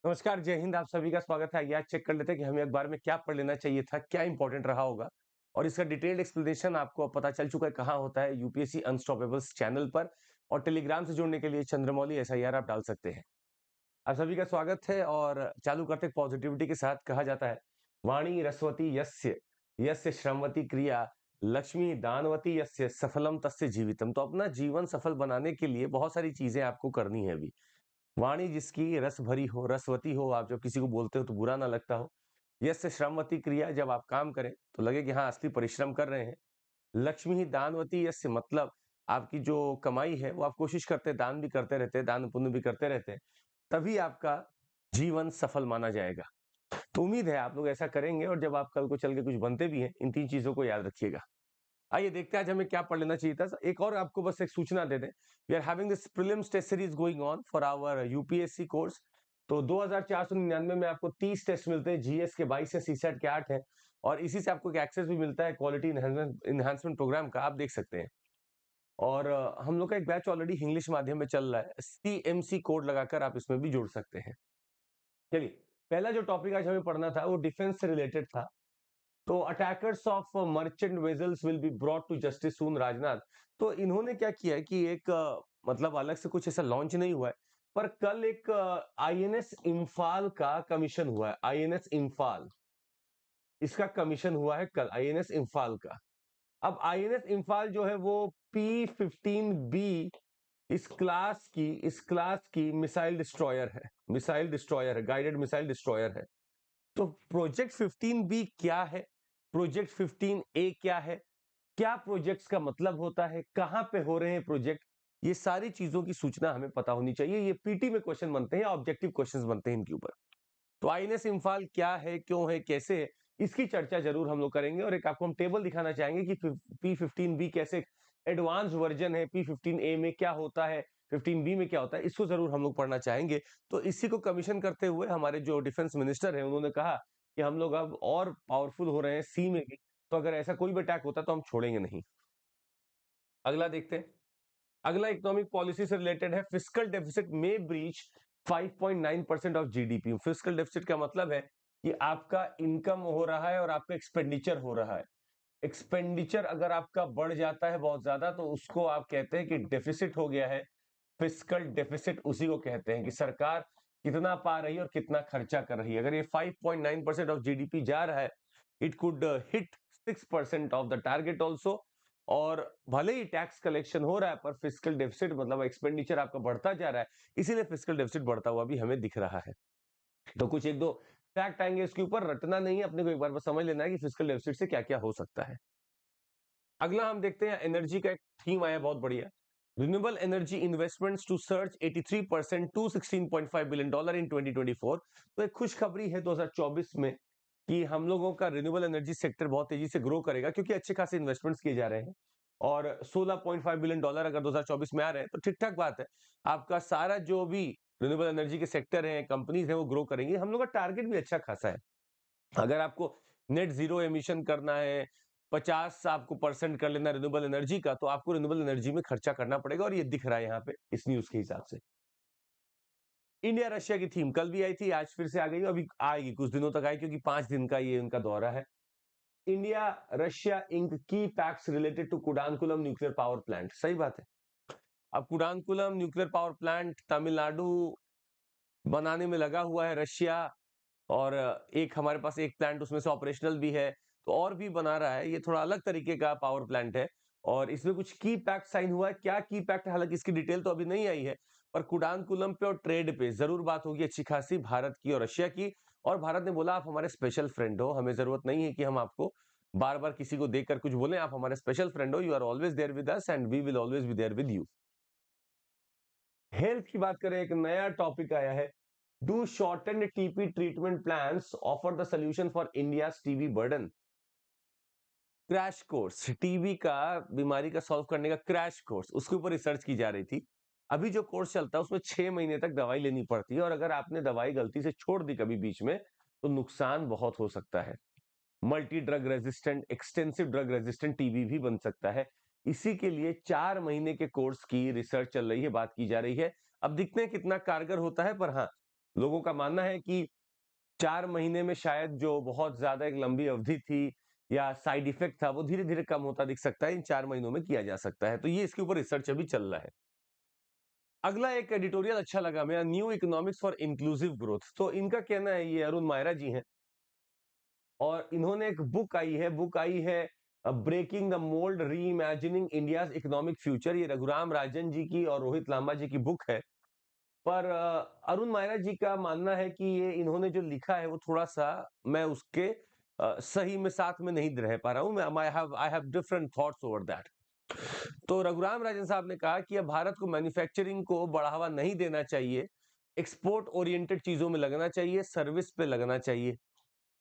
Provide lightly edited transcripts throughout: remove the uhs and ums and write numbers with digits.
नमस्कार, जय हिंद। आप सभी का स्वागत है। आइए आज चेक कर लेते हैं कि हमें अखबार में क्या पढ़ लेना चाहिए था, क्या इंपॉर्टेंट रहा होगा और इसका डिटेल्ड एक्सप्लेनेशन आपको अब पता चल चुका है कहाँ होता है। यूपीएससी अनस्टॉपेबल्स चैनल पर और टेलीग्राम से जुड़ने के लिए चंद्रमौली एसआईआर आप डाल सकते हैं। आप सभी का स्वागत है और चालू करते हैं पॉजिटिविटी के साथ। कहा जाता है वाणी रसवती यस्य यस्य श्रमवती क्रिया लक्ष्मी दानवती यस्य सफलम तस्य जीवितम। तो अपना जीवन सफल बनाने के लिए बहुत सारी चीजें आपको करनी है अभी। वाणी जिसकी रस भरी हो, रसवती हो, आप जब किसी को बोलते हो तो बुरा ना लगता हो। यस्य श्रमवती क्रिया, जब आप काम करें तो लगे कि हाँ असली परिश्रम कर रहे हैं। लक्ष्मी ही दानवती यस्य, मतलब आपकी जो कमाई है वो आप कोशिश करते हैं, दान भी करते रहते हैं, दान पुण्य भी करते रहते हैं, तभी आपका जीवन सफल माना जाएगा। तो उम्मीद है आप लोग ऐसा करेंगे और जब आप कल को चल के कुछ बनते भी हैं, इन तीन चीजों को याद रखिएगा। आइए देखते हैं आज हमें क्या पढ़ लेना चाहिए था। एक और आपको बस एक सूचना दे दें, we are having this prelims test series going on for our UPSC course. तो 2499 में आपको 30 टेस्ट मिलते हैं, जीएस के 22 है, सीसेट के 8 है और इसी से आपको एक एक्सेस भी मिलता है क्वालिटी इनहेंसमेंट प्रोग्राम का, आप देख सकते हैं। और हम लोग का एक बैच ऑलरेडी इंग्लिश माध्यम में चल रहा है, सीएमसी कोड लगाकर आप इसमें भी जुड़ सकते हैं। चलिए, पहला जो टॉपिक आज हमें पढ़ना था वो डिफेंस से रिलेटेड था। तो attackers of merchant vessels will be brought to justice soon, Rajnath. तो इन्होंने क्या किया है कि एक मतलब अलग से कुछ ऐसा लॉन्च नहीं हुआ है, पर कल एक आईएनएस इम्फाल का कमीशन हुआ है। आईएनएस इम्फाल, इसका कमीशन हुआ है कल, आईएनएस इम्फाल का। अब आईएनएस इम्फाल जो है वो P-15B इस क्लास की मिसाइल डिस्ट्रॉयर है। मिसाइल डिस्ट्रॉयर है, गाइडेड मिसाइल डिस्ट्रॉयर है। तो प्रोजेक्ट 15B क्या है, प्रोजेक्ट 15A क्या है, क्या प्रोजेक्ट्स का मतलब होता है, कहां पे हो रहे हैं प्रोजेक्ट, ये सारी चीजों की सूचना हमें पता होनी चाहिए। ये पीटी में क्वेश्चन बनते हैं, ऑब्जेक्टिव क्वेश्चंस बनते हैं इनके ऊपर। तो आईएनएस इम्फाल क्या है, क्यों है, कैसे है, इसकी चर्चा जरूर हम लोग करेंगे। और एक आपको हम टेबल दिखाना चाहेंगे कि P-15B कैसे एडवांस वर्जन है, P-15A में क्या होता है, 15B में क्या होता है, इसको जरूर हम लोग पढ़ना चाहेंगे। तो इसी को कमीशन करते हुए हमारे जो डिफेंस मिनिस्टर है उन्होंने कहा कि हम लोग अब और पावरफुल हो रहे हैं सी में भी, तो अगर ऐसा कोई भी अटैक होता है तो हम छोड़ेंगे नहीं। अगला देखते हैं। अगला इकोनॉमिक पॉलिसी से रिलेटेड है, फिस्कल डेफिसिट में breach 5.9% of GDP. Fiscal deficit का मतलब है कि आपका इनकम हो रहा है और आपका एक्सपेंडिचर हो रहा है। एक्सपेंडिचर अगर आपका बढ़ जाता है बहुत ज्यादा तो उसको आप कहते हैं कि डेफिसिट हो गया है। फिस्कल डेफिसिट उसी को कहते हैं कि सरकार कितना पा रही है और कितना खर्चा कर रही है। अगर ये 5.9% ऑफ जीडीपी जा रहा है, it could hit 6% of the target also. और भले ही टैक्स कलेक्शन हो रहा है पर फिस्कल डेफिसिट मतलब एक्सपेंडिचर आपका बढ़ता जा रहा है, इसीलिए फिस्कल डेफिसिट बढ़ता हुआ भी हमें दिख रहा है। तो कुछ एक दो फैक्ट आएंगे इसके ऊपर, रटना नहीं है, अपने को एक बार बस समझ लेना है कि फिस्कल डेफिसिट से क्या क्या हो सकता है। अगला हम देखते हैं, एनर्जी का एक थीम आया बहुत बढ़िया, renewable energy investments to surge 83% to $16.5 billion in 2024। तो एक खुशखबरी है 2024 में कि हम लोगों का रिन्यूएबल एनर्जी सेक्टर बहुत तेजी से ग्रो करेगा, क्योंकि अच्छे खासे इन्वेस्टमेंट्स किए जा रहे हैं और $16.5 बिलियन अगर 2024 में आ रहे हैं तो ठीक ठाक बात है। आपका सारा जो भी रिन्यूएबल एनर्जी के सेक्टर है, कंपनीज है, वो ग्रो करेंगे। हम लोग का टारगेट भी अच्छा खासा है। अगर आपको नेट जीरो एमिशन करना है, 50 आपको परसेंट कर लेना रिन्यूएबल एनर्जी का, तो आपको रिन्यूएबल एनर्जी में खर्चा करना पड़ेगा और ये दिख रहा है यहाँ पे इस न्यूज के हिसाब से। इंडिया रशिया की थीम कल भी आई थी, आज फिर से आ गई, अभी आएगी, कुछ दिनों तक आएगी क्योंकि 5 दिन का ये उनका दौरा है। India Russia ink key pacts related to Kudankulam nuclear power plant. सही बात है। अब Kudankulam nuclear power plant Tamil Nadu बनाने में लगा हुआ है रशिया, और एक हमारे पास एक प्लांट उसमें से ऑपरेशनल भी है, तो और भी बना रहा है। ये थोड़ा अलग तरीके का पावर प्लांट है और इसमें कुछ की पैक्ट साइन हुआ है। क्या की पैक्ट, हालांकि इसकी डिटेल तो अभी नहीं आई है, पर कुडानकुलम पे और ट्रेड पे जरूर बात होगी अच्छी खासी भारत की और रशिया की। और भारत ने बोला आप हमारे स्पेशल फ्रेंड हो, हमें जरूरत नहीं है कि हम आपको बार बार किसी को देखकर कुछ बोले, आप हमारे स्पेशल फ्रेंड हो, you are always there with us and we will always be there with you. Health की बात करें, एक नया टॉपिक आया है, do shorter TB treatment plans offer the solution for India TB burden. Crash course, TB का बीमारी का सॉल्व करने का क्रैश कोर्स, उसके ऊपर रिसर्च की जा रही थी। अभी जो कोर्स चलता है उसमें 6 महीने तक दवाई लेनी पड़ती है और अगर आपने दवाई गलती से छोड़ दी कभी बीच में तो नुकसान बहुत हो सकता है। Multi drug resistant, extensive drug resistant TB भी बन सकता है। इसी के लिए 4 महीने के कोर्स की रिसर्च चल रही है, बात की जा रही है। अब देखते हैं कितना कारगर होता है, पर हाँ, लोगों का मानना है कि 4 महीने में शायद जो बहुत ज़्यादा एक लंबी अवधि थी या साइड इफ़ेक्ट था, वो धीरे-धीरे कम होता दिख सकता है, इन 4 महीनों में किया जा सकता है। तो ये इसके ऊपर रिसर्च अभी चल रहा है। अगला एक एडिटोरियल अच्छा लगा मेरा, new economics for inclusive growth. तो इनका कहना है, ये अरुण मायरा जी हैं और इन्होंने एक बुक आई है breaking the mould reimagining India's economic future. ये रघुराम राजन जी की और रोहित लांबा जी की बुक है। पर अरुण मायरा जी का मानना है कि ये इन्होंने जो लिखा है वो थोड़ा-सा मैं उसके सही में साथ में नहीं रह पा रहा हूँ। मैं I have different thoughts over that. तो रघुराम राजन साहब ने कहा कि अब भारत को मैन्युफैक्चरिंग को बढ़ावा नहीं देना चाहिए, एक्सपोर्ट ओरिएंटेड चीज़ों में लगना चाहिए, सर्विस पे लगना चाहिए।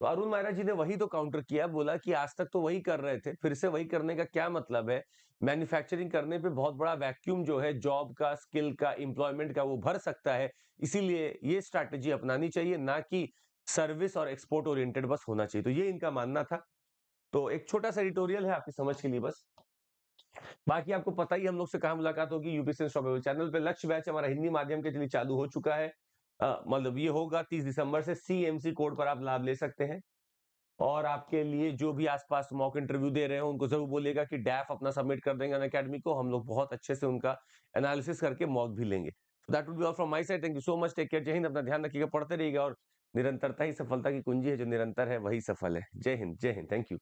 तो अरुण मायरा जी ने वही तो काउंटर किया, बोला कि आज तक तो वही कर रहे थे, फिर से वही करने का क्या मतलब है? मैन्युफैक्चरिंग करने पे बहुत बड़ा वैक्यूम जो है जॉब का, स्किल का, एम्प्लॉयमेंट का वो भर सकता है। इसीलिए ये स्ट्रैटेजी अपनानी चाहिए, ना कि सर्विस और एक्सपोर्ट ओरिएंटेड बस होना चाहिए। तो ये इनका मानना था। तो एक छोटा-सा एडिटोरियल है आपकी समझ के लिए बस। बाकी आपको पता ही है हम लोग से कहाँ मुलाकात होगी, यूपीएससी अनस्टॉपेबल चैनल पे। लक्ष्य बैच हमारा हिंदी माध्यम के लिए चालू हो चुका है। मतलब ये होगा 30 दिसंबर से। सीएमसी कोड पर आप लाभ ले सकते हैं। और आपके लिए जो भी आसपास मॉक इंटरव्यू दे रहे हो उनको जरूर बोलिएगा कि डैफ अपना सबमिट कर देंगे अनअकैडमी को। हम लोग बहुत अच्छे से उनका एनालिसिस करके मॉक भी लेंगे। That would be all from my side. Thank you so much. Take care. जय हिंद। अपना ध्यान रखिएगा, पढ़ते रहिएगा और निरंतरता ही सफलता की कुंजी है। जो निरंतर है वही सफल है। जय हिंद, जय हिंद। Thank you.